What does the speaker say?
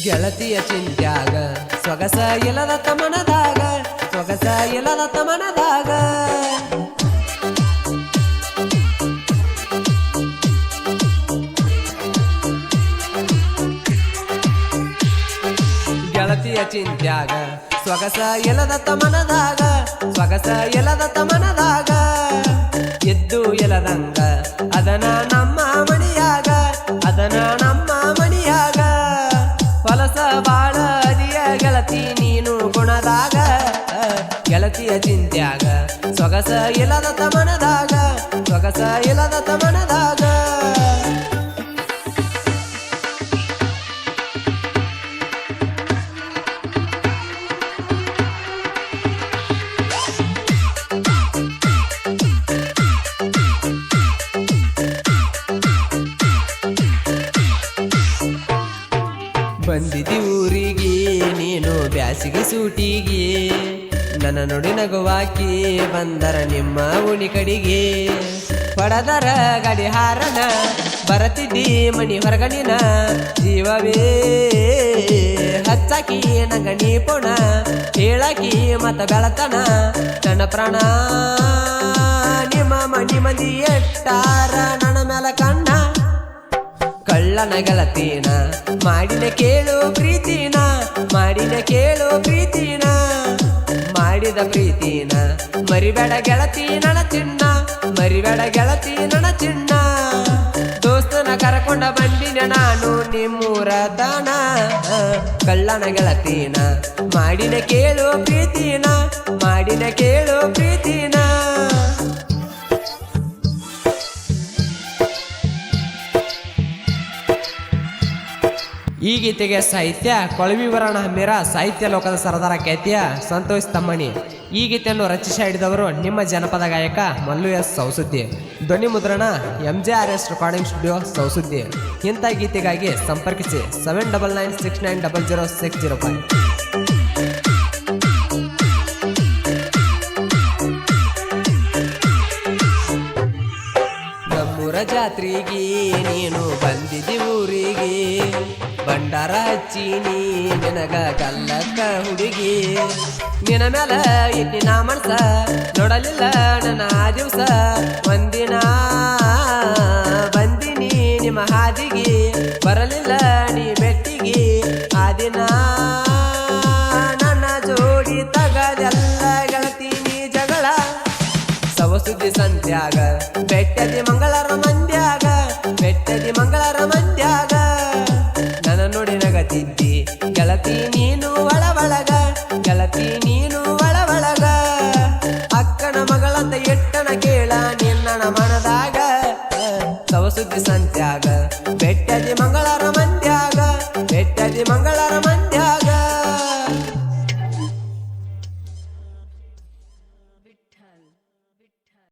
ಗೆಳತಿಯ ಚಿಂತ್ಯಾಗ ಸೊಗಸ ಇಲ್ಲದ ತಮನದಾಗ ಸೊಗಸ ಇಲ್ಲದ ತಮನದಾಗ ಗೆಳತಿಯ ಚಿಂತ್ಯಾಗ ಸೊಗಸ ಇಲ್ಲದ ತಮನದಾಗ ಸೊಗಸ ಇಲ್ಲದ ತಮನದಾಗ ಎದ್ದು ಎಲದಂಗ ಅದನ ನಮ್ಮ ಮಣಿಯಾಗ ಅದನ ನಮ್ಮ ಮಣಿಯಾಗ ಹೊಲಸ ಬಾಳ ಅದಿಯ ಗೆಳತಿ ನೀನು ಗುಣದಾಗ ಗೆಳತಿಯ ಚಿಂತ್ಯಾಗ ಸೊಗಸ ಇಲ್ಲದ ತಮನದಾಗ ಸೊಗಸ ಇಲ್ಲದ ತಮನದಾಗ ಬಂದಿದಿ ಊರಿಗೆ ನೀನು ಬ್ಯಾಸಿಗೆ ಸೂಟಿಗೆ ನನ್ನ ನುಡಿ ನಗುವಾಕಿ ಬಂದರ ನಿಮ್ಮ ಉಣಿ ಕಡಿಗೆ ಪಡದರ ಗಡಿ ಹಾರನ ಬರತಿದ್ದಿ ಮಣಿ ಹೊರಗಣಿನ ಜೀವವೇ ಹಚ್ಚಾಕಿ ನಂಗ ನೀ ಪುಣ ಹೇಳಾಕಿ ಮತ ಬೆಳತನ ನನ್ನ ಪ್ರಾಣ ನಿಮ್ಮ ಮಣಿ ಮಂದಿ ಎಟ್ಟಾರ ನನ್ನ ಮೇಲ ಕಣ್ಣ ಕಳ್ಳನ ಗೆಳತೀನ ಮಾಡಿನ ಕೇಳು ಪ್ರೀತಿನ ಮಾಡಿನ ಕೇಳು ಪ್ರೀತಿನ ಮಾಡಿದ ಪ್ರೀತಿನ ಮರಿಬೇಡ ಗೆಳತಿ ನನ್ನ ಚಿನ್ನ ಮರಿಬೇಡ ಗೆಳತಿ ನನ್ನ ಚಿನ್ನ ದೋಸ್ತನ ಕರಕೊಂಡ ಬಂದಿನ ನಾನು ನಿಮ್ಮೂರ ತಾನ ಕಳ್ಳನ ಗೆಳತೀನ ಮಾಡಿನ ಕೇಳು ಪ್ರೀತಿನ ಮಾಡಿನ ಕೇಳು ಪ್ರೀತಿನ ಈ ಗೀತೆಗೆ ಸಾಹಿತ್ಯ ಕೊಳವಿ ವರಣ ಹಮ್ಮಿರ ಸಾಹಿತ್ಯ ಲೋಕದ ಸರದಾರ ಖ್ಯಾತಿಯ ಸಂತೋಷ್ ತಮ್ಮಣಿ. ಈ ಗೀತೆಯನ್ನು ರಚಿಸಿ ಹಿಡಿದವರು ನಿಮ್ಮ ಜನಪದ ಗಾಯಕ ಮಲ್ಲು ಎಸ್ ಸೌಸುದ್ದಿ. ಧ್ವನಿ ಮುದ್ರಣ MJRS ರೆಕಾರ್ಡಿಂಗ್ ಸ್ಟುಡಿಯೋ ಸೌಸುದ್ದಿ. ಇಂಥ ಗೀತೆಗಾಗಿ ಸಂಪರ್ಕಿಸಿ 7996900605. ನಮ್ಮೂರ ಜಾತ್ರೆಗೆ ನೀನು ಬಂದಿದ್ದಿ ಊರಿಗೆ ಬಂಡಾರ ಹಚ್ಚೀನಿ ನಿನಗ ಕಲ್ಲಕ್ಕ ಹುಡುಗಿ ನಿನ ಮ್ಯಾಲ ಇಟ್ಟಿನ ಮನಸ ನೋಡಲಿಲ್ಲ ನನ್ನ ಆ ದಿವಸ ಒಂದಿನ ಬಂದಿನಿ ನಿಮ್ಮ ಹಾದಿಗೆ ಬರಲಿಲ್ಲ ನೀ ಬೆಟ್ಟಿಗೆ ಆ ದಿನ ನನ್ನ ಜೋಡಿ ತಗದೆಲ್ಲ ಗೆಳತೀನಿ ಜಗಳ ಸವಸುದ್ದಿ ಸಂತ್ಯಾಗ ಬೆಟ್ಟದಿ ಮಂಗಳರ ಮಂದ್ಯಾಗ ಬೆಟ್ಟದಿ ಮಂಗಳರ ಮಂದ್ಯಾಗ ನನ್ನ ನುಡಿ ನಗತಿದ್ದಿ ಗೆಳತಿ ನೀನು ಒಳಗ ಗೆಳತಿ ನೀನು ಒಳಗ ಅಕ್ಕನ ಮಗಳಂತ ಎಟ್ಟನ ಕೇಳ ನಿನ್ನನ ಮನದಾಗ ಸವಸುದ್ದಿ ಸಂತ್ಯಾಗ ಬೆಟ್ಟದಿ ಮಂಗಳರ ಮಂದ್ಯಾಗ